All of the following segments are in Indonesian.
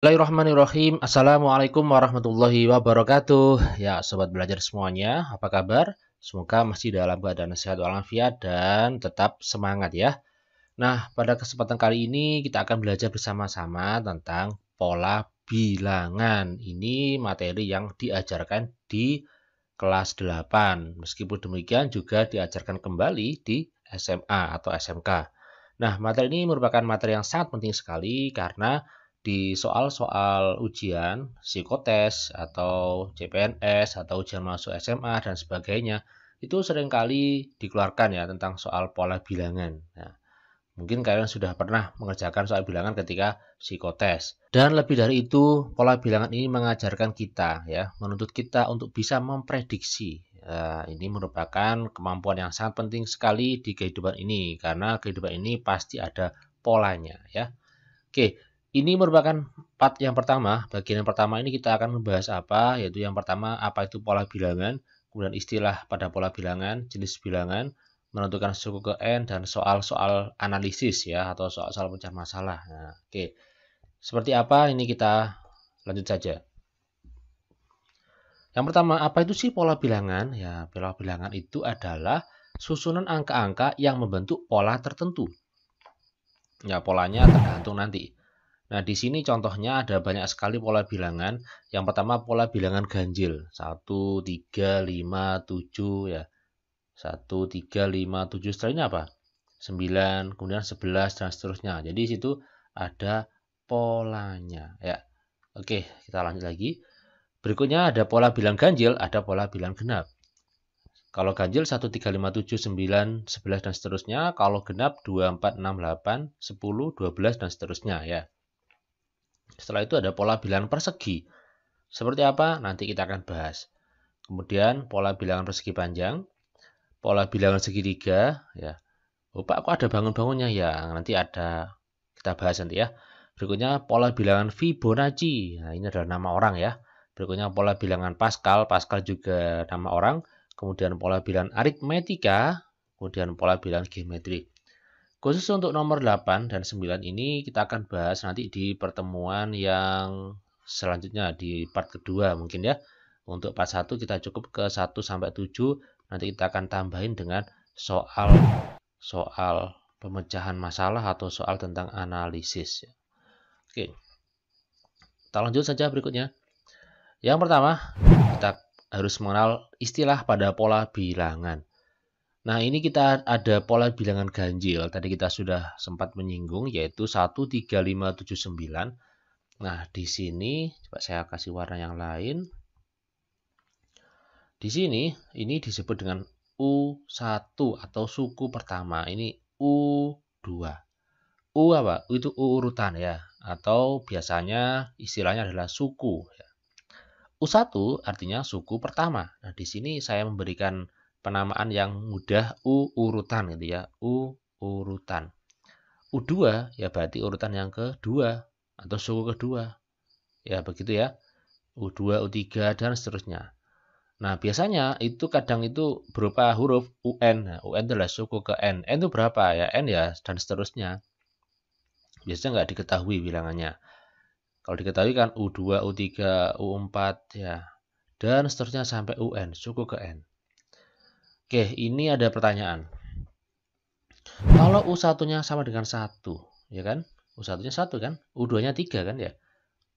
Bismillahirrahmanirrahim. Assalamualaikum warahmatullahi wabarakatuh. Ya, sobat belajar semuanya, apa kabar? Semoga masih dalam keadaan sehat walafiat dan tetap semangat ya. Nah, pada kesempatan kali ini kita akan belajar bersama-sama tentang pola bilangan. Ini materi yang diajarkan di kelas 8. Meskipun demikian juga diajarkan kembali di SMA atau SMK. Nah, materi ini merupakan materi yang sangat penting sekali karena di soal-soal ujian, psikotes, atau CPNS, atau ujian masuk SMA, dan sebagainya, itu seringkali dikeluarkan ya tentang soal pola bilangan. Nah, mungkin kalian sudah pernah mengerjakan soal bilangan ketika psikotes. Dan lebih dari itu, pola bilangan ini mengajarkan kita, ya, menuntut kita untuk bisa memprediksi. Ini merupakan kemampuan yang sangat penting sekali di kehidupan ini, karena kehidupan ini pasti ada polanya, ya. Oke, ini merupakan part yang pertama. Bagian yang pertama ini kita akan membahas apa, yaitu yang pertama apa itu pola bilangan, kemudian istilah pada pola bilangan, jenis bilangan, menentukan suku ke N, dan soal-soal analisis ya, atau soal-soal pencari masalah. Nah, oke. Seperti apa ini kita lanjut saja. Yang pertama, apa itu sih pola bilangan? Ya, pola bilangan itu adalah susunan angka-angka yang membentuk pola tertentu. Ya, polanya tergantung nanti. Nah, di sini contohnya ada banyak sekali pola bilangan. Yang pertama pola bilangan ganjil. 1, 3, 5, 7 ya. 1, 3, 5, 7. Setelah ini apa? 9, kemudian 11 dan seterusnya. Jadi di situ ada polanya ya. Oke, kita lanjut lagi. Berikutnya ada pola bilang ganjil, ada pola bilang genap. Kalau ganjil 1, 3, 5, 7, 9, 11 dan seterusnya. Kalau genap 2, 4, 6, 8, 10, 12 dan seterusnya ya. Setelah itu ada pola bilangan persegi. Seperti apa? Nanti kita akan bahas. Kemudian pola bilangan persegi panjang, pola bilangan segitiga, ya. Oh, Pak, kok ada bangun-bangunnya ya? Nanti ada, kita bahas nanti ya. Berikutnya pola bilangan Fibonacci. Nah, ini adalah nama orang ya. Berikutnya pola bilangan Pascal, Pascal juga nama orang. Kemudian pola bilangan aritmetika, kemudian pola bilangan geometri. Khusus untuk nomor 8 dan 9 ini kita akan bahas nanti di pertemuan yang selanjutnya di part kedua mungkin ya. Untuk part 1 kita cukup ke 1 sampai 7, nanti kita akan tambahin dengan soal pemecahan masalah atau soal tentang analisis. Oke. Kita lanjut saja berikutnya. Yang pertama, kita harus mengenal istilah pada pola bilangan. Nah, ini kita ada pola bilangan ganjil. Tadi kita sudah sempat menyinggung, yaitu 1, 3, 5, 7, 9. Nah, di sini, coba saya kasih warna yang lain. Di sini, ini disebut dengan U1 atau suku pertama. Ini U2. U apa? U itu urutan ya. Atau biasanya istilahnya adalah suku. U1 artinya suku pertama. Nah, di sini saya memberikan penamaan yang mudah urutan gitu ya. Urutan. U2 ya berarti urutan yang kedua atau suku kedua. Ya begitu ya. U2, U3 dan seterusnya. Nah, biasanya itu kadang itu berupa huruf UN. Nah, UN adalah suku ke N. N itu berapa ya? N ya dan seterusnya. Biasanya nggak diketahui bilangannya. Kalau diketahui kan U2, U3, U4 ya. Dan seterusnya sampai UN, suku ke N. Oke, ini ada pertanyaan. Kalau U1-nya sama dengan 1, ya kan? U1-nya 1 kan? U2-nya 3 kan ya?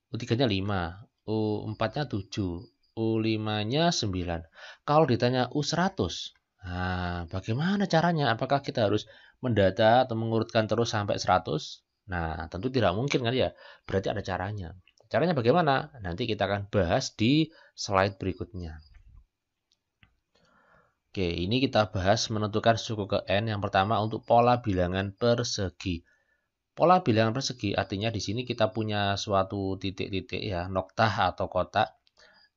U3-nya 5, U4-nya 7, U5-nya 9. Kalau ditanya U100, nah bagaimana caranya? Apakah kita harus mendata atau mengurutkan terus sampai 100? Nah, tentu tidak mungkin kan ya? Berarti ada caranya. Caranya bagaimana? Nanti kita akan bahas di slide berikutnya. Oke, ini kita bahas menentukan suku ke N. Yang pertama untuk pola bilangan persegi. Pola bilangan persegi artinya di sini kita punya suatu titik-titik ya, noktah atau kotak.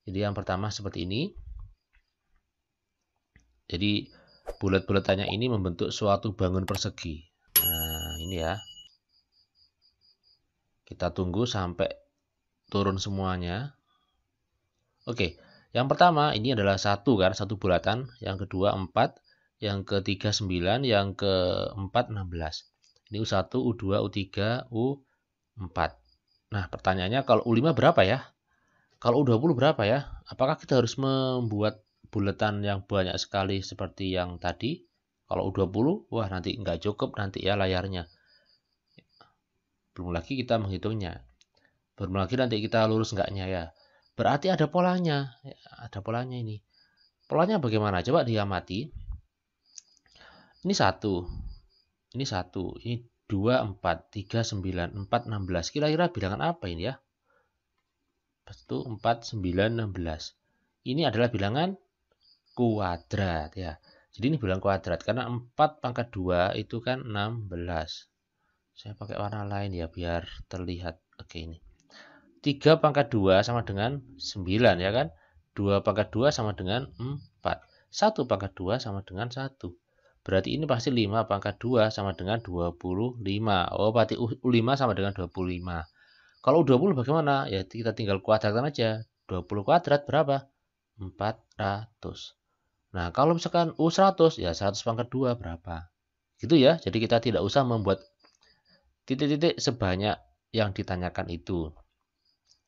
Jadi yang pertama seperti ini. Jadi bulat-bulatannya ini membentuk suatu bangun persegi. Nah, ini ya. Kita tunggu sampai turun semuanya. Oke. Yang pertama ini adalah 1 kan, 1 bulatan, yang kedua 4, yang ketiga 9, yang keempat 16. Ini U1, U2, U3, U4. Nah, pertanyaannya kalau U5 berapa ya? Kalau U20 berapa ya? Apakah kita harus membuat buletan yang banyak sekali seperti yang tadi? Kalau U20, wah nanti nggak cukup nanti ya layarnya. Belum lagi kita menghitungnya. Belum lagi nanti kita lurus enggaknya ya. Berarti ada polanya. Ya, ada polanya ini. Polanya bagaimana? Coba diamati. Ini 1. Ini 1. Ini 2, 4, 3, 9, 4, 16. Kira-kira bilangan apa ini ya? 1, 4, 9, 16. Ini adalah bilangan kuadrat ya. Jadi ini bilangan kuadrat. Karena 4 pangkat 2 itu kan 16. Saya pakai warna lain ya biar terlihat. Oke ini. 3 pangkat 2 sama dengan 9 ya kan. 2 pangkat 2 sama dengan 4. 1 pangkat 2 sama dengan 1. Berarti ini pasti 5 pangkat 2 sama dengan 25. Oh berarti U5 sama dengan 25. Kalau U20 bagaimana? Ya kita tinggal kuadratkan aja. 20 kuadrat berapa? 400. Nah kalau misalkan U100 ya 100 pangkat 2 berapa? Gitu ya. Jadi kita tidak usah membuat titik-titik sebanyak yang ditanyakan itu.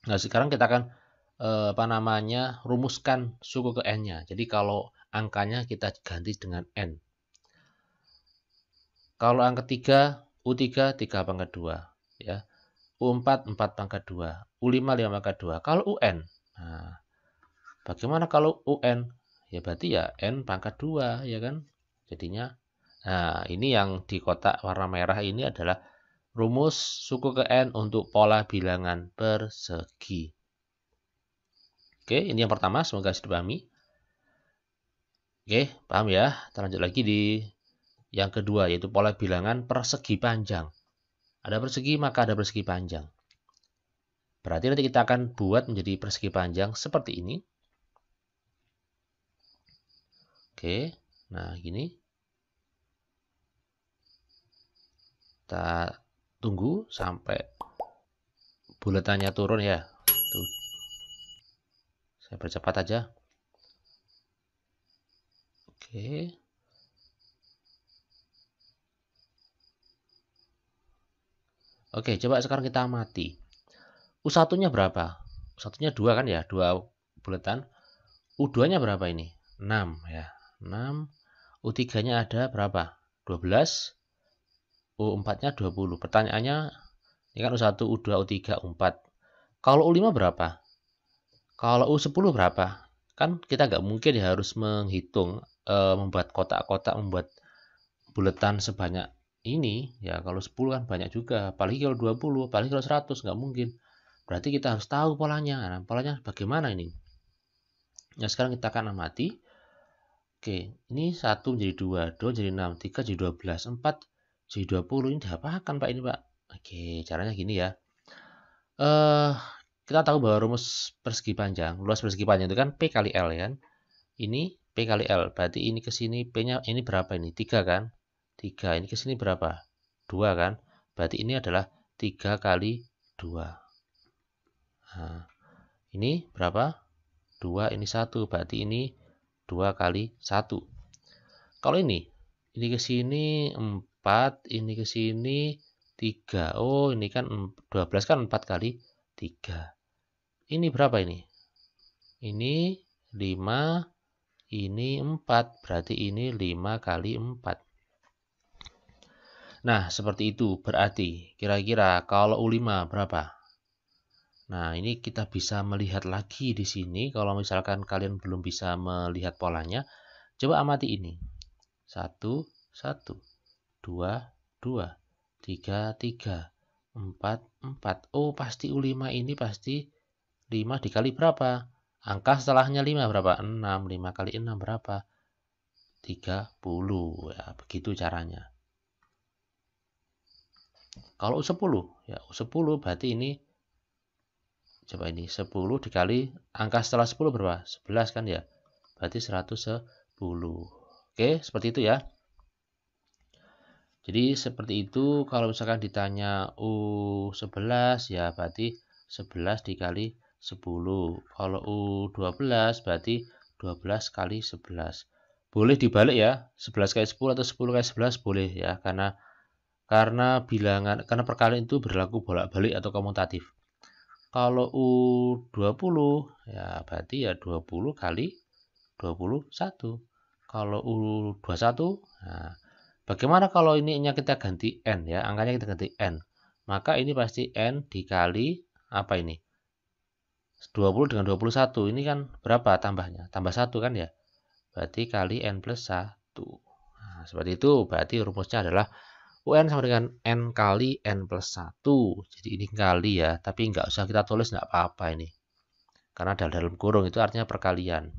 Nah, sekarang kita akan rumuskan suku ke n-nya. Jadi kalau angkanya kita ganti dengan n. Kalau angka 3, U3 3 pangkat 2 ya. U4 4 pangkat 2, U5 5 pangkat 2. Kalau UN, nah, bagaimana kalau UN? Ya berarti ya n pangkat 2 ya kan. Jadinya nah, ini yang di kotak warna merah ini adalah rumus suku ke n untuk pola bilangan persegi. Oke, ini yang pertama, semoga sudah dipahami. Oke, paham ya? Kita lanjut lagi di yang kedua, yaitu pola bilangan persegi panjang. Ada persegi, maka ada persegi panjang. Berarti nanti kita akan buat menjadi persegi panjang seperti ini. Oke, nah gini. Kita tunggu sampai buletannya turun ya. Tuh. Saya percepat aja. Oke. Oke, coba sekarang kita amati. U1-nya berapa? U1-nya 2 kan ya, 2 buletan. U2-nya berapa ini? 6 ya. 6. U3-nya ada berapa? 12. U4-nya 20. Pertanyaannya, ini kan U1, U2, U3, U4. Kalau U5 berapa? Kalau U10 berapa? Kan kita nggak mungkin ya harus menghitung, membuat kotak-kotak, membuat buletan sebanyak ini. Ya kalau 10 kan banyak juga. Apalagi kalau 20, apalagi kalau 100, nggak mungkin. Berarti kita harus tahu polanya. Nah, polanya bagaimana ini? Nah, sekarang kita akan amati. Oke, ini 1 menjadi 2, 2 jadi 6, 3 jadi 12, 4 jadi 20. Ini diapakan Pak ini Pak? Oke, caranya gini ya. Kita tahu bahwa rumus persegi panjang, luas persegi panjang itu kan P kali L ya kan. Ini P kali L, berarti ini ke sini P-nya ini berapa ini? 3 kan? 3, ini ke sini berapa? 2 kan? Berarti ini adalah 3 kali 2. Nah, ini berapa? 2, ini 1, berarti ini 2 kali 1. Kalau ini ke sini 4, ini ke sini 3. Oh, ini kan 12 kan 4 kali 3. Ini berapa ini? Ini 5, ini 4, berarti ini 5 kali 4. Nah, seperti itu. Berarti kira-kira kalau U5 berapa? Nah, ini kita bisa melihat lagi di sini. Kalau misalkan kalian belum bisa melihat polanya, coba amati ini. 1, 1, 2, 2, 3, 3, 4, 4. Oh, pasti U5 ini pasti 5 dikali berapa? Angka setelahnya 5 berapa? 6. 5 kali 6 berapa? 30. Ya, begitu caranya. Kalau U10, ya U10 berarti ini, coba ini 10 dikali angka setelah 10 berapa? 11 kan ya? Berarti 110. Oke, seperti itu ya. Jadi seperti itu. Kalau misalkan ditanya U11 ya berarti 11 dikali 10. Kalau U12 berarti 12 kali 11. Boleh dibalik ya, 11 kali 10 atau 10 kali 11 boleh ya, karena perkalian itu berlaku bolak-balik atau komutatif. Kalau U20 ya berarti ya 20 kali 21. Kalau U21, nah, bagaimana kalau ininya kita ganti N ya, angkanya kita ganti N. Maka ini pasti N dikali apa ini? 20 dengan 21, ini kan berapa tambahnya? Tambah 1 kan ya? Berarti kali N plus 1. Nah, seperti itu, berarti rumusnya adalah UN sama dengan N kali N plus 1. Jadi ini kali ya, tapi nggak usah kita tulis, nggak apa-apa ini. Karena dalam kurung itu artinya perkalian.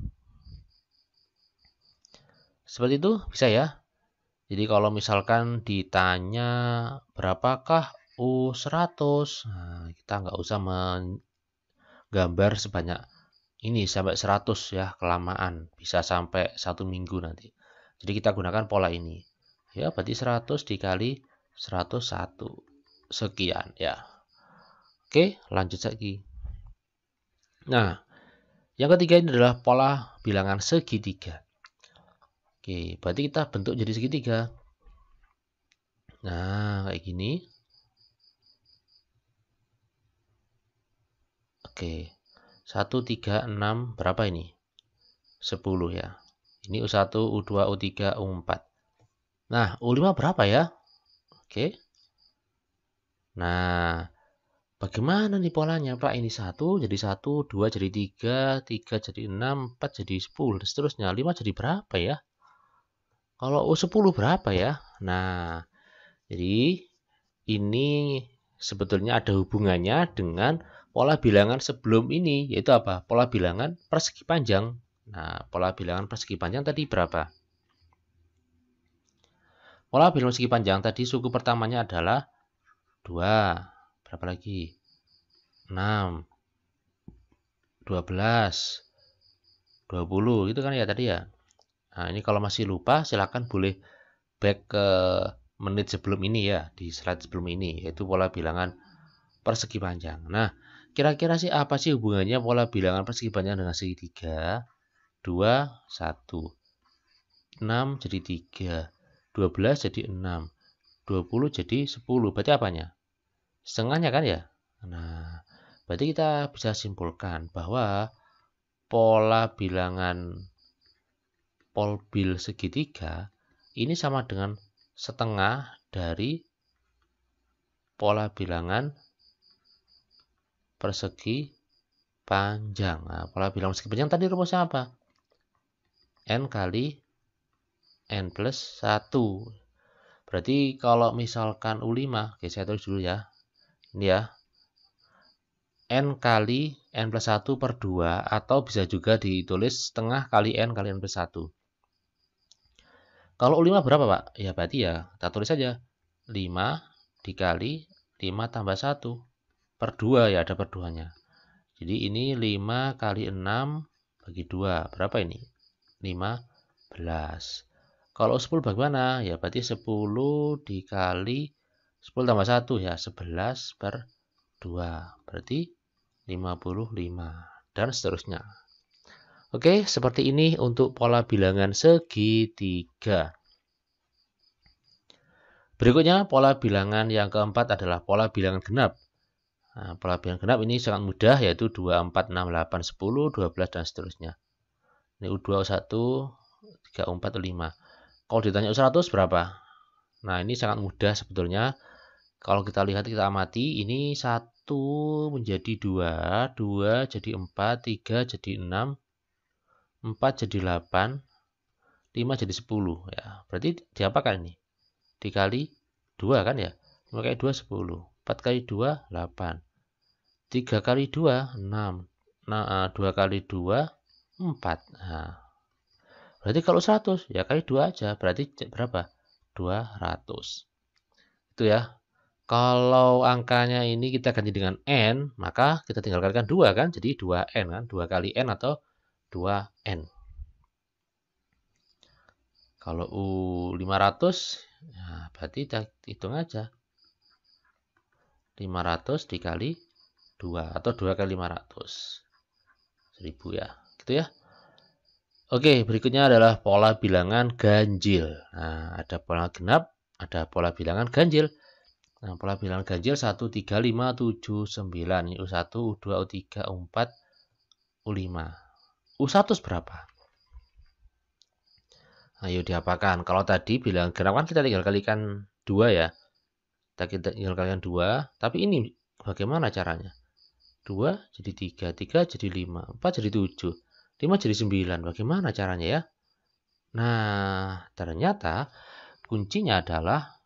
Seperti itu bisa ya. Jadi kalau misalkan ditanya berapakah U100, nah, kita nggak usah menggambar sebanyak ini sampai 100 ya, kelamaan. Bisa sampai 1 minggu nanti. Jadi kita gunakan pola ini. Ya, berarti 100 dikali 101. Sekian ya. Oke, lanjut lagi. Nah, yang ketiga ini adalah pola bilangan segitiga. Oke, berarti kita bentuk jadi segitiga. Nah, kayak gini. Oke, 1, 3, 6, berapa ini? 10 ya. Ini U1, U2, U3, U4. Nah, U5 berapa ya? Oke. Nah, bagaimana nih polanya, Pak? Ini 1 jadi 1, 2 jadi 3, 3 jadi 6, 4 jadi 10, dan seterusnya. 5 jadi berapa ya? Kalau U10 berapa ya? Nah, jadi ini sebetulnya ada hubungannya dengan pola bilangan sebelum ini, yaitu apa? Pola bilangan persegi panjang. Nah, pola bilangan persegi panjang tadi berapa? Pola bilangan persegi panjang tadi suku pertamanya adalah 2. Berapa lagi? 6, 12, 20 gitu kan ya tadi ya. Nah, ini kalau masih lupa silahkan boleh back ke menit sebelum ini ya, di slide sebelum ini, yaitu pola bilangan persegi panjang. Nah, kira-kira sih apa sih hubungannya pola bilangan persegi panjang dengan segitiga? 2, 1. 6 jadi 3. 12 jadi 6. 20 jadi 10. Berarti apanya? Setengahnya kan ya? Nah, berarti kita bisa simpulkan bahwa pola bilangan polbil segitiga ini sama dengan setengah dari pola bilangan persegi panjang. Nah, pola bilangan persegi panjang tadi rumusnya apa? N kali N plus 1. Berarti kalau misalkan U5, oke saya tulis dulu ya. Ini ya. N kali N plus 1 per 2, atau bisa juga ditulis setengah kali N kali N plus 1. Kalau U5 berapa, Pak? Ya berarti ya, kita tulis saja 5 dikali 5 tambah 1 per 2 ya, ada per 2-nya. Jadi ini 5 kali 6 bagi 2. Berapa ini? 15. Kalau 10 bagaimana? Ya berarti 10 dikali 10 tambah 1 ya, 11 per 2. Berarti 55. Dan seterusnya. Oke, seperti ini untuk pola bilangan segitiga. Berikutnya, pola bilangan yang keempat adalah pola bilangan genap. Nah, pola bilangan genap ini sangat mudah, yaitu 2, 4, 6, 8, 10, 12, dan seterusnya. Ini U2, U1, 3, U4, U5. Kalau ditanya U100 berapa? Nah, ini sangat mudah sebetulnya. Kalau kita lihat, kita amati, ini 1 menjadi 2, 2 jadi 4, 3 jadi 6, 4 jadi 8, 5 jadi 10 ya. Berarti diapakan ini? Dikali 2 kan ya? 5 kali 2 10, 4 kali 2 8, 3 kali 2 6. Nah, 2 kali 2 4. Nah, berarti kalau 100 ya kali 2 aja, berarti berapa? 200. Itu ya. Kalau angkanya ini kita ganti dengan N, maka kita tinggal kalikan 2 kan? Jadi 2N kan? 2 kali N atau 2N. Kalau U500, nah berarti kita hitung aja. 500 dikali 2 atau 2 kali 500. 1000 ya. Gitu ya. Oke, berikutnya adalah pola bilangan ganjil. Nah, ada pola genap, ada pola bilangan ganjil. Nah, pola bilangan ganjil 1, 3, 5, 7, 9. Ini U1, U2, U3, U4, U5. U100 berapa? Ayo diapakan? Kalau tadi bilangan genap kan kita tinggal kalikan 2 ya. Kita tinggal kalikan 2. Tapi ini bagaimana caranya? 2 jadi 3, 3 jadi 5, 4 jadi 7, 5 jadi 9. Bagaimana caranya ya? Nah, ternyata kuncinya adalah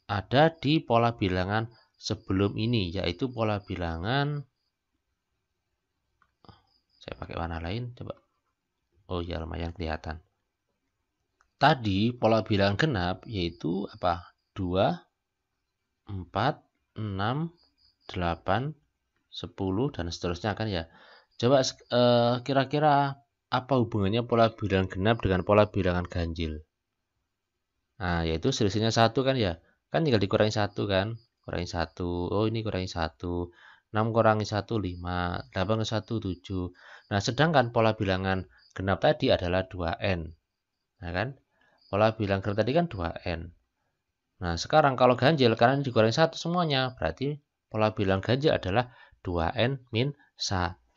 ada di pola bilangan sebelum ini, yaitu pola bilangan, saya pakai warna lain, coba. Oh ya, lumayan kelihatan. Tadi pola bilangan genap yaitu apa? 2, 4, 6, 8, 10, dan seterusnya kan ya. Coba kira-kira apa hubungannya pola bilangan genap dengan pola bilangan ganjil? Nah, yaitu selisihnya 1 kan ya. Kan tinggal dikurangi 1 kan. Kurangi 1. Oh, ini kurangi 1. 6 kurangi 1, 5. 8 kurangi 1, 7. Nah, sedangkan pola bilangan genap tadi adalah 2n. Nah kan? Pola bilangan genap tadi kan 2n. Nah, sekarang kalau ganjil, karena ini dikurangi 1 semuanya, berarti pola bilangan ganjil adalah 2n min 1.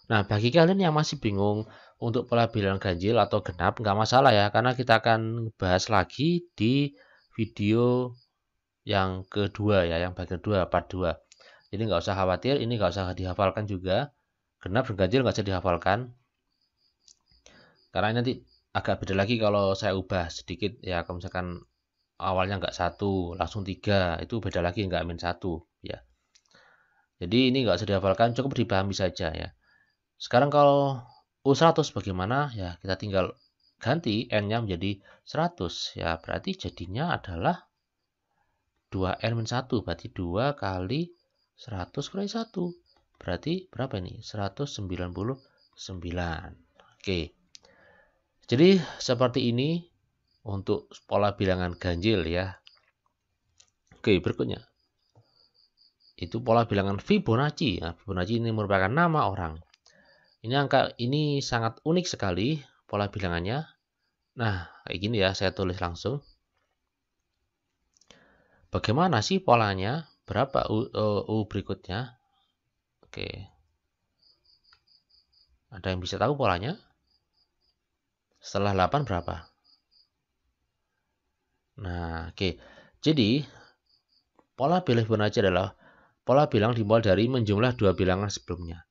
Nah, bagi kalian yang masih bingung untuk pola bilangan ganjil atau genap, nggak masalah ya, karena kita akan bahas lagi di video yang kedua ya, yang bagian kedua, part 2. Jadi nggak usah khawatir, ini nggak usah dihafalkan juga. Genap dan ganjil nggak usah dihafalkan. Karena nanti agak beda lagi kalau saya ubah sedikit ya, kalau misalkan awalnya nggak 1, langsung 3, itu beda lagi, nggak min 1 ya. Jadi ini nggak usah dihafalkan, cukup dipahami saja ya. Sekarang kalau U100 bagaimana? Ya, kita tinggal ganti N-nya menjadi 100. Ya, berarti jadinya adalah 2N-1. Berarti 2 kali 100 kali 1. Berarti berapa ini? 199. Oke. Jadi, seperti ini untuk pola bilangan ganjil ya. Oke, berikutnya. Itu pola bilangan Fibonacci. Nah, Fibonacci ini merupakan nama orang. Ini angka ini sangat unik sekali pola bilangannya. Nah, kayak gini ya, saya tulis langsung. Bagaimana sih polanya? Berapa U berikutnya? Oke. Ada yang bisa tahu polanya? Setelah 8 berapa? Nah, oke. Jadi, pola bilangan Fibonacci adalah pola bilangan dimulai dari menjumlah dua bilangan sebelumnya.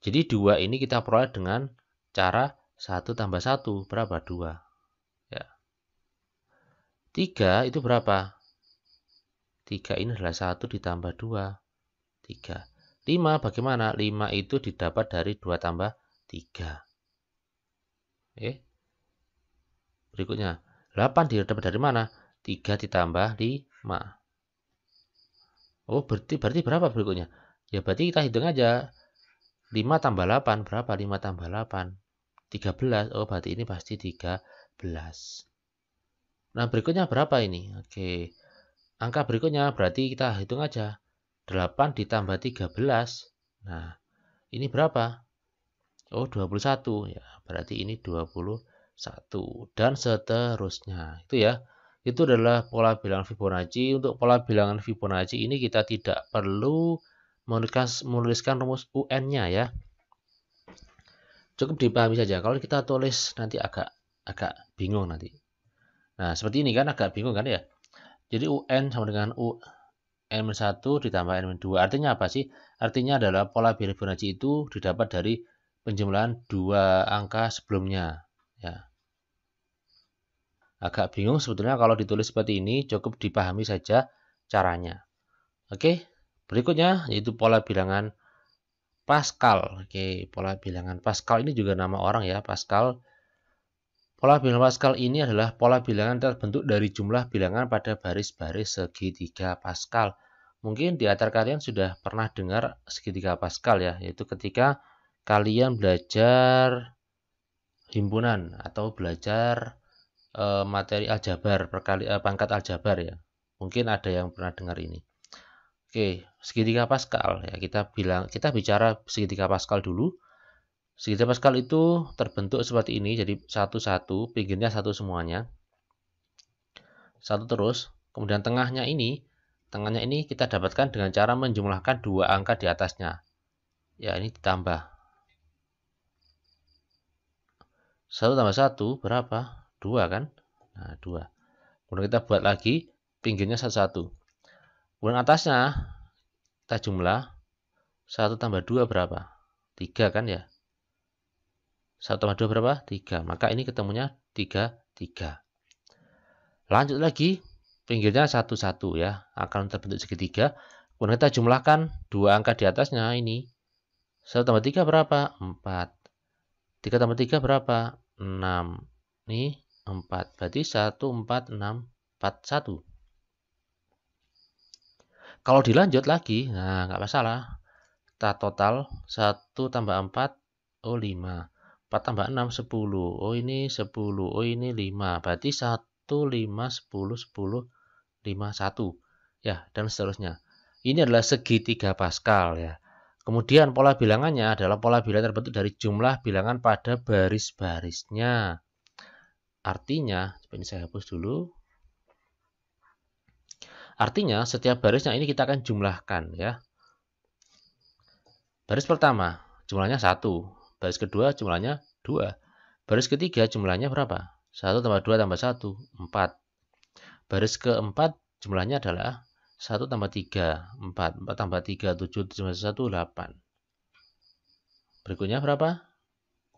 Jadi 2 ini kita peroleh dengan cara 1 tambah 1. Berapa? 2. Ya. 3 itu berapa? 3 ini adalah 1 ditambah 2. 3. 5 bagaimana? 5 itu didapat dari 2 tambah 3. Oke. Berikutnya. 8 didapat dari mana? 3 ditambah 5. Oh, berarti berapa berikutnya? Ya berarti kita hitung aja. 5 tambah 8, berapa? 5 tambah 8, 13. Oh, berarti ini pasti 13. Nah, berikutnya berapa ini? Oke. Angka berikutnya berarti kita hitung aja. 8 ditambah 13. Nah, ini berapa? Oh, 21. Ya, berarti ini 21. Dan seterusnya. Itu ya. Itu adalah pola bilangan Fibonacci. Untuk pola bilangan Fibonacci ini kita tidak perlu menuliskan rumus UN-nya ya. Cukup dipahami saja. Kalau kita tulis nanti agak bingung nanti. Nah, seperti ini kan agak bingung kan ya. Jadi UN sama dengan UN-1 ditambah N-2. Artinya apa sih? Artinya adalah pola bilangan Fibonacci itu didapat dari penjumlahan dua angka sebelumnya. Ya. Agak bingung sebetulnya kalau ditulis seperti ini, cukup dipahami saja caranya. Oke. Berikutnya yaitu pola bilangan Pascal. Oke, pola bilangan Pascal ini juga nama orang ya, Pascal. Pola bilangan Pascal ini adalah pola bilangan terbentuk dari jumlah bilangan pada baris-baris segitiga Pascal. Mungkin di antara kalian sudah pernah dengar segitiga Pascal ya, yaitu ketika kalian belajar himpunan atau belajar materi aljabar, pangkat aljabar ya. Mungkin ada yang pernah dengar ini. Oke, segitiga Pascal ya, kita bicara segitiga Pascal dulu. Segitiga Pascal itu terbentuk seperti ini, jadi satu-satu, pinggirnya satu semuanya. Satu terus. Kemudian tengahnya ini kita dapatkan dengan cara menjumlahkan dua angka di atasnya. Ya, ini ditambah. 1 tambah 1 berapa? 2 kan? Nah, 2. Kemudian kita buat lagi pinggirnya 1. Kemudian atasnya kita jumlah 1 tambah 2 berapa? 3 kan ya? 1 tambah 2 berapa? 3. Maka ini ketemunya 3, 3. Lanjut lagi, pinggirnya 1, 1 ya. Akan terbentuk segitiga. Kemudian kita jumlahkan dua angka di atasnya ini. 1 tambah 3 berapa? 4. 3 tambah 3 berapa? 6. Ini 4. Berarti 1, 4, 6, 4, 1. Kalau dilanjut lagi, nah nggak masalah. Kita total 1 tambah 4, oh 5. 4 tambah 6, 10. Oh ini 10. Oh ini 5. Berarti 1, 5, 10, 10, 5, 1. Ya, dan seterusnya. Ini adalah segitiga Pascal ya. Kemudian pola bilangannya adalah pola bilangan terbentuk dari jumlah bilangan pada baris-barisnya. Artinya, ini saya hapus dulu. Artinya, setiap barisnya ini kita akan jumlahkan ya. Baris pertama, jumlahnya 1. Baris kedua, jumlahnya 2. Baris ketiga, jumlahnya berapa? 1 tambah 2 tambah 1, 4. Baris keempat, jumlahnya adalah 1 tambah 3, 4. 4 tambah 3, 7, 7 1, 8. Berikutnya berapa?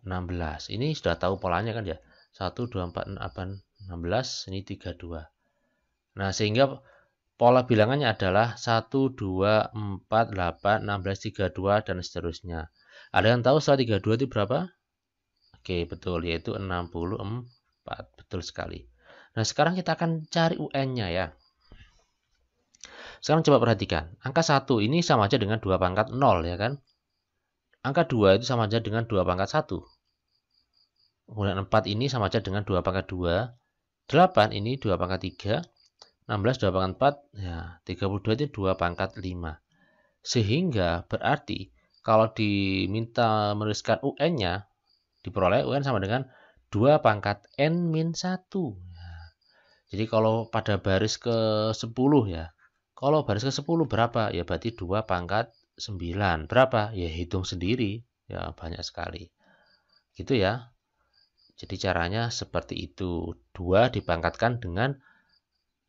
16. Ini sudah tahu polanya kan ya? 1, 2, 4, 8, 16. Ini 3, 2. Nah, sehingga pola bilangannya adalah 1, 2, 4, 8, 16, 3, 2, dan seterusnya. Ada yang tahu setelah 32 itu berapa? Oke, betul. Yaitu 64. Betul sekali. Nah, sekarang kita akan cari UN-nya ya. Sekarang coba perhatikan. Angka 1 ini sama aja dengan 2 pangkat 0 ya kan? Angka 2 itu sama aja dengan 2 pangkat 1. Kemudian 4 ini sama aja dengan 2 pangkat 2. 8 ini 2 pangkat 3. 16 2 pangkat 4. Ya, 32 itu 2 pangkat 5. Sehingga berarti kalau diminta menuliskan UN-nya, diperoleh UN sama dengan 2 pangkat N-1. Nah, jadi kalau pada baris ke-10 ya, kalau baris ke-10 berapa? Ya berarti 2 pangkat 9. Berapa? Ya hitung sendiri. Ya banyak sekali. Gitu ya. Jadi caranya seperti itu. 2 dipangkatkan dengan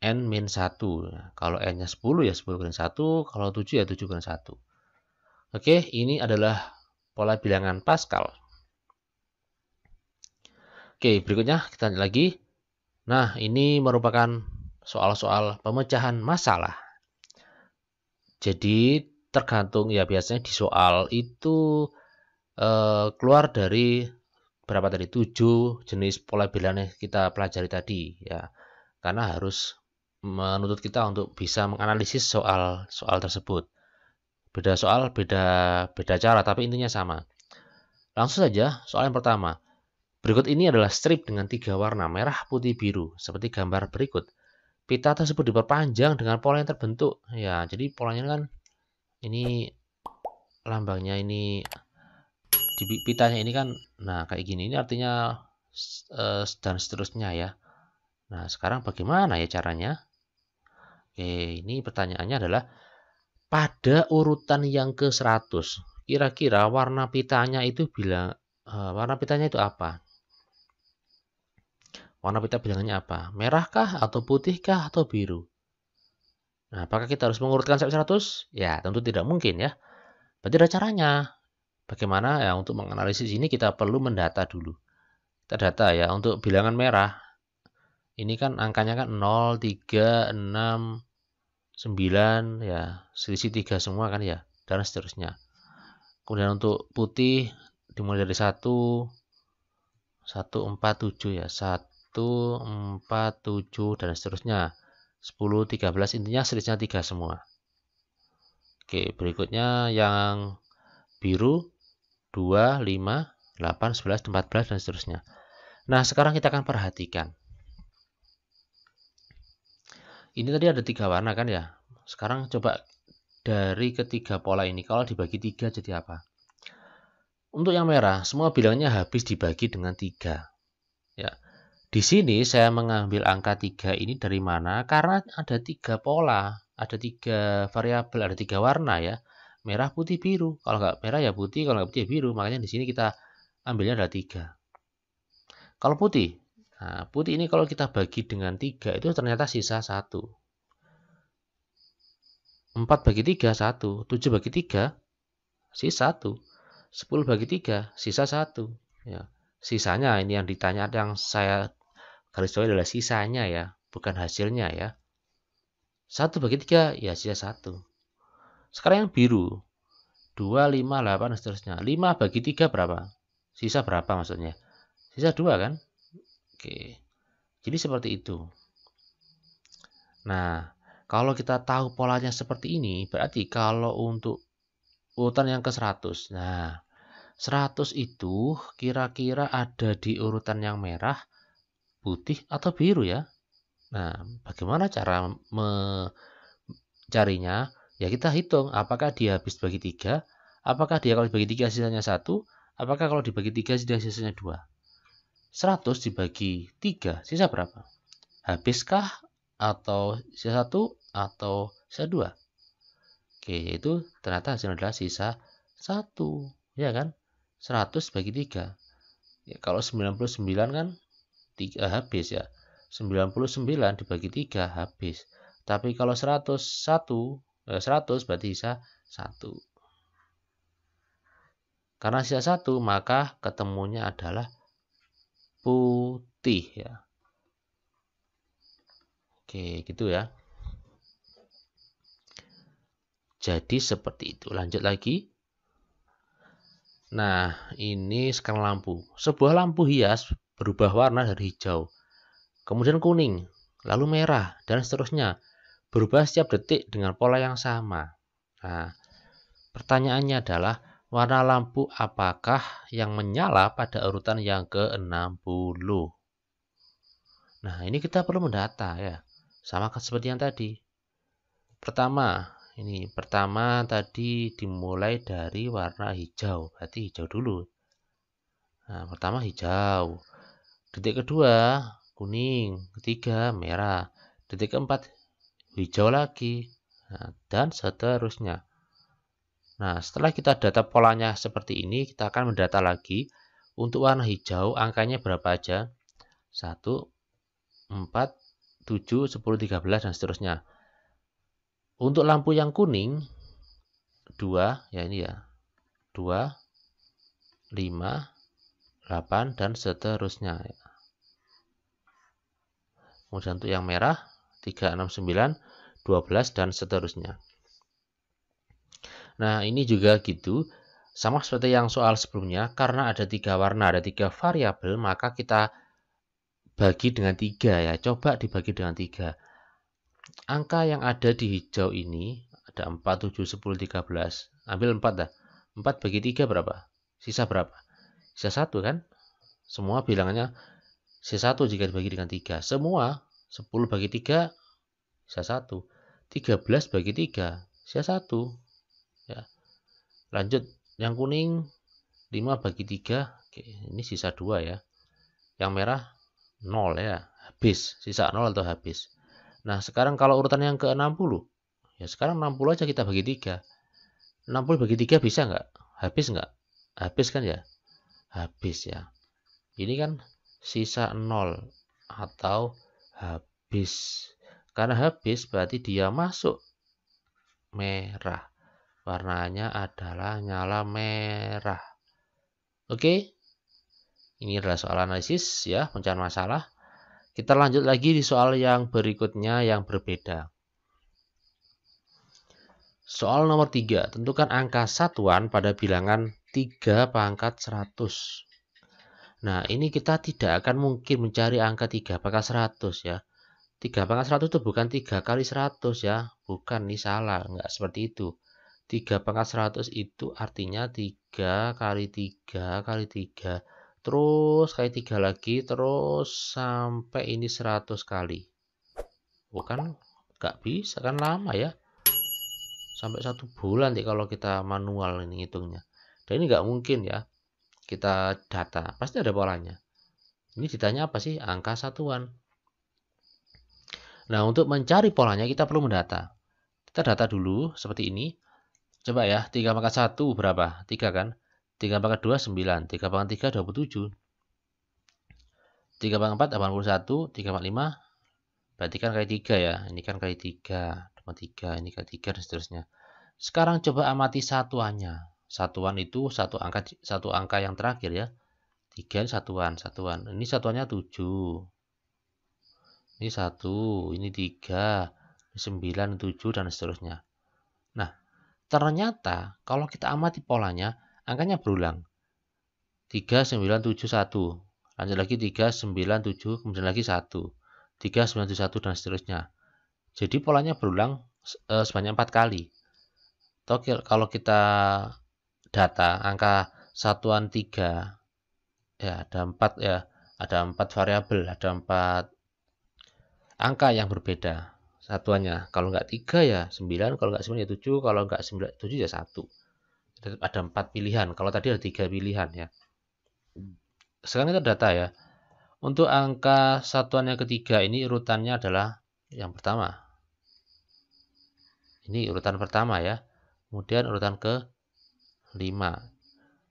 N-1. Nah, kalau N-nya 10 ya 10 kali 1. Kalau 7 ya 7 kali 1. Oke, ini adalah pola bilangan Pascal. Oke, berikutnya kita lanjut lagi. Nah, ini merupakan soal-soal pemecahan masalah. Jadi tergantung ya, biasanya di soal itu keluar dari berapa tadi? 7 jenis pola bilangan yang kita pelajari tadi ya. Karena harus menuntut kita untuk bisa menganalisis soal tersebut. Beda soal, beda cara, tapi intinya sama. Langsung saja soal yang pertama. Berikut ini adalah strip dengan 3 warna, merah, putih, biru, seperti gambar berikut. Pita tersebut diperpanjang dengan pola yang terbentuk. Ya, jadi polanya kan ini lambangnya ini di pitanya ini kan, nah kayak gini. Ini artinya dan seterusnya ya. Nah, sekarang bagaimana ya caranya? Oke, ini pertanyaannya adalah pada urutan yang ke-100, kira-kira warna pitanya itu warna pitanya itu apa? Warna pita bilangannya apa? Merahkah atau putihkah atau biru? Nah, apakah kita harus mengurutkan sampai 100? Ya, tentu tidak mungkin ya. Berarti ada caranya. Bagaimana ya untuk menganalisis ini kita perlu mendata dulu. Kita data ya untuk bilangan merah. Ini kan angkanya kan 0, 3, 6, 9 ya, selisih 3 semua kan ya, dan seterusnya. Kemudian untuk putih dimulai dari 1, 1, 4, 7 ya. 1, 4, 7 dan seterusnya. 10, 13 intinya selisihnya 3 semua. Oke, berikutnya yang biru 2, 5, 8, 11, 14 dan seterusnya. Nah, sekarang kita akan perhatikan. Ini tadi ada 3 warna kan ya. Sekarang coba dari ketiga pola ini kalau dibagi 3 jadi apa? Untuk yang merah, semua bilangnya habis dibagi dengan 3. Ya. Di sini saya mengambil angka 3 ini dari mana? Karena ada 3 pola, ada 3 variabel, ada 3 warna ya. Merah, putih, biru. Kalau nggak merah ya putih, kalau nggak putih ya biru. Makanya di sini kita ambilnya ada 3. Kalau putih, nah putih ini kalau kita bagi dengan 3 itu ternyata sisa 1. 4 bagi 3, 1. 7 bagi 3, sisa 1. 10 bagi 3, sisa 1. Ya. Sisanya ini yang ditanya, yang saya garis bawah adalah sisanya ya, bukan hasilnya ya. 1 bagi 3, ya sisa 1. Sekarang yang biru. 2, 5, 8, dan seterusnya. 5 bagi 3 berapa? Sisa berapa maksudnya? Sisa 2 kan? Oke. Jadi seperti itu. Nah, kalau kita tahu polanya seperti ini, berarti kalau untuk urutan yang ke 100. Nah, 100 itu kira-kira ada di urutan yang merah, putih, atau biru ya. Nah, bagaimana cara mencarinya? Ya kita hitung apakah dia habis bagi 3, apakah dia kalau dibagi 3 sisanya 1, apakah kalau dibagi 3 sisanya 2. 100 dibagi 3 sisa berapa? Habiskah atau sisa 1 atau sisa 2? Oke, itu ternyata hasilnya adalah sisa 1, ya kan? 100 bagi 3. Ya, kalau 99 kan 3 habis ya. 99 dibagi 3 habis. Tapi kalau 100 berarti sisa 1. Karena sisa 1 maka ketemunya adalah putih ya. Oke, gitu ya. Jadi seperti itu. Lanjut lagi. Nah, ini sekarang lampu. Sebuah lampu hias berubah warna dari hijau, kemudian kuning, lalu merah, dan seterusnya. Berubah setiap detik dengan pola yang sama. Nah, pertanyaannya adalah, warna lampu apakah yang menyala pada urutan yang ke-60? Nah, ini kita perlu mendata ya. Sama seperti yang tadi. Pertama tadi dimulai dari warna hijau. Berarti hijau dulu. Nah, pertama hijau. Detik kedua kuning, ketiga merah, detik keempat hijau lagi, nah, dan seterusnya. Nah, setelah kita data polanya seperti ini, kita akan mendata lagi. Untuk warna hijau, angkanya berapa aja? 1, 4, 7, 10, 13, dan seterusnya. Untuk lampu yang kuning, 2, ya ini ya, 2, 5, 8, dan seterusnya. Kemudian untuk yang merah, 3, 6, 9, 12, dan seterusnya. Nah, ini juga gitu. Sama seperti yang soal sebelumnya, karena ada 3 warna, ada 3 variabel, maka kita bagi dengan 3 ya. Coba dibagi dengan 3. Angka yang ada di hijau ini, ada 4, 7, 10, 13. Ambil 4 dah. 4 bagi 3 berapa? Sisa berapa? Sisa 1 kan? Semua bilangannya sisa 1 jika dibagi dengan 3. Semua 10 bagi 3, sisa 1. 13 bagi 3, sisa 1. Ya. Lanjut, yang kuning 5 bagi 3, oke, ini sisa 2 ya. Yang merah 0 ya, habis, sisa 0 atau habis. Nah, sekarang kalau urutan yang ke-60, ya sekarang 60 aja kita bagi 3. 60 bagi 3 bisa nggak? Habis nggak? Habis kan ya? Habis ya. Ini kan sisa 0 atau habis. Karena habis berarti dia masuk merah. Warnanya adalah nyala merah. Oke, ini adalah soal analisis ya, pencarian masalah. Kita lanjut lagi di soal yang berikutnya yang berbeda. Soal nomor 3, tentukan angka satuan pada bilangan 3 pangkat 100. Nah, ini kita tidak akan mungkin mencari angka 3 pangkat 100 ya. 3 pangkat 100 itu bukan 3 kali 100 ya. Bukan, ini salah, enggak seperti itu. 3 pangkat 100 itu artinya 3 kali 3 kali 3. Terus kali 3 lagi, terus sampai ini 100 kali. Bukan, nggak bisa kan, lama ya. Sampai 1 bulan deh kalau kita manual ini hitungnya. Dan ini nggak mungkin ya kita data, pasti ada polanya. Ini ditanya apa sih? Angka satuan. Nah, untuk mencari polanya kita perlu mendata. Kita data dulu seperti ini. Coba ya, 3 pangkat 1 berapa? 3 kan? 3 pangkat 2, 9. 3 pangkat 3, 27. 3 pangkat 4, 81. 3 pangkat 5, berarti kan kali 3 ya. Ini kan kali 3. 3, ini kali 3, dan seterusnya. Sekarang coba amati satuannya. Satuan itu satu angka yang terakhir ya. 3 satuan. Ini satuannya 7. Ini 1, ini 3, ini 9, 7, dan seterusnya. Nah, ternyata kalau kita amati polanya, angkanya berulang. 3, 9, 7, 1. Lanjut lagi 3, 9, 7, kemudian lagi 1. 3, 9, 7, 1, dan seterusnya. Jadi polanya berulang sebanyak 4 kali. Atau kalau kita data angka satuan 3, ya ada 4 ya. Ada 4 variabel, ada 4 angka yang berbeda satuannya. Kalau nggak 3 ya 9, kalau nggak 9 ya 7, kalau nggak 9, 7 ya 1. Ada 4 pilihan. Kalau tadi ada 3 pilihan ya. Sekarang kita data ya. Untuk angka satuan yang ketiga ini urutannya adalah yang pertama. Ini urutan pertama ya. Kemudian urutan ke 5.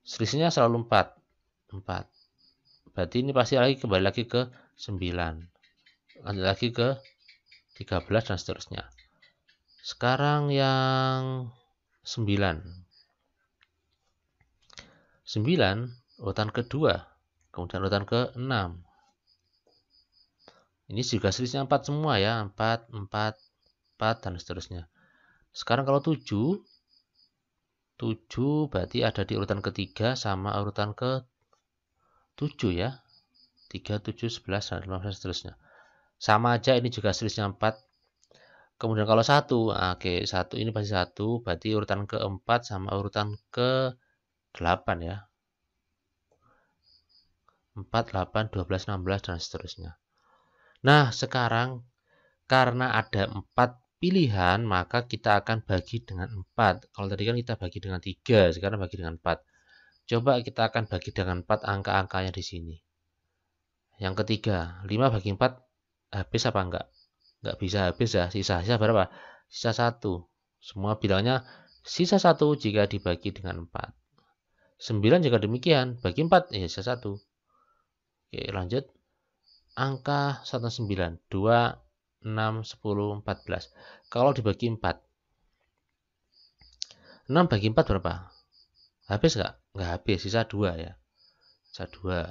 Selisihnya selalu 4. Berarti ini pasti kembali lagi ke 9. Lanjut lagi ke 13 dan seterusnya. Sekarang yang 9. 9 urutan kedua, kemudian urutan ke-6. Ini juga selisihnya 4 semua ya, 4, 4, 4, dan seterusnya. Sekarang kalau 7 berarti ada di urutan ketiga sama urutan ke-7 ya. 3, 7, 11, dan 15, dan seterusnya. Sama aja, ini juga selisihnya 4. Kemudian kalau 1, oke, 1 ini pasti 1, berarti urutan ke-4 sama urutan ke-8 ya. 4, 8, 12, 16, dan seterusnya. Nah, sekarang karena ada 4 pilihan, maka kita akan bagi dengan 4. Kalau tadi kan kita bagi dengan 3, sekarang bagi dengan 4. Coba kita akan bagi dengan 4 angka-angkanya di sini. Yang ketiga, 5 bagi 4 habis apa enggak? Enggak bisa habis ya. Sisa berapa? Sisa 1. Semua bilangnya sisa 1 jika dibagi dengan 4. 9 juga demikian. Bagi 4, ya sisa 1. Oke, lanjut. Angka 9. 2, 6, 10, 14. Kalau dibagi 4. 6 bagi 4 berapa? Habis enggak? Enggak habis. Sisa 2 ya. Sisa 2.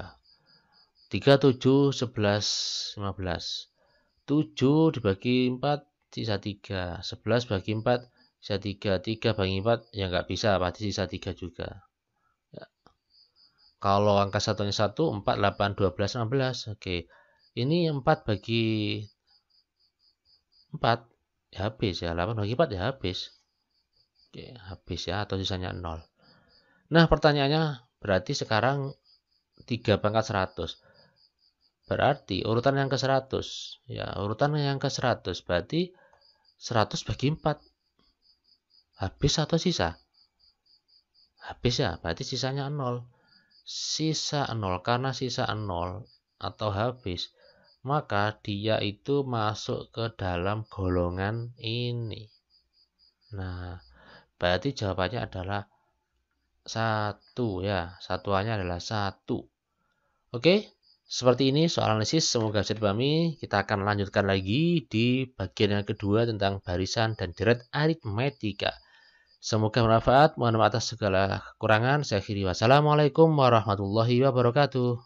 3, 7, 11, 15. 7 dibagi 4 sisa 3. 11 bagi 4 sisa 3. 3 bagi 4 ya nggak bisa, pasti sisa 3 juga ya. Kalau angka satunya 1, 4, 8, 12, 16. Oke, ini 4 bagi 4 ya habis ya. 8 bagi 4 ya habis. Oke, habis ya, atau sisanya 0. Nah, pertanyaannya berarti sekarang 3 pangkat 100. Berarti urutan yang ke-100. Ya, urutan yang ke-100 berarti 100 bagi 4. Habis atau sisa? Habis ya, berarti sisanya 0. Sisa 0, karena sisa 0 atau habis, maka dia itu masuk ke dalam golongan ini. Nah, berarti jawabannya adalah 1 ya. Satuannya adalah 1. Oke? Seperti ini soal analisis, semoga bisa dipahami. Kita akan lanjutkan lagi di bagian yang kedua tentang barisan dan deret aritmetika. Semoga bermanfaat. Mohon maaf atas segala kekurangan. Saya akhiri. Wassalamualaikum warahmatullahi wabarakatuh.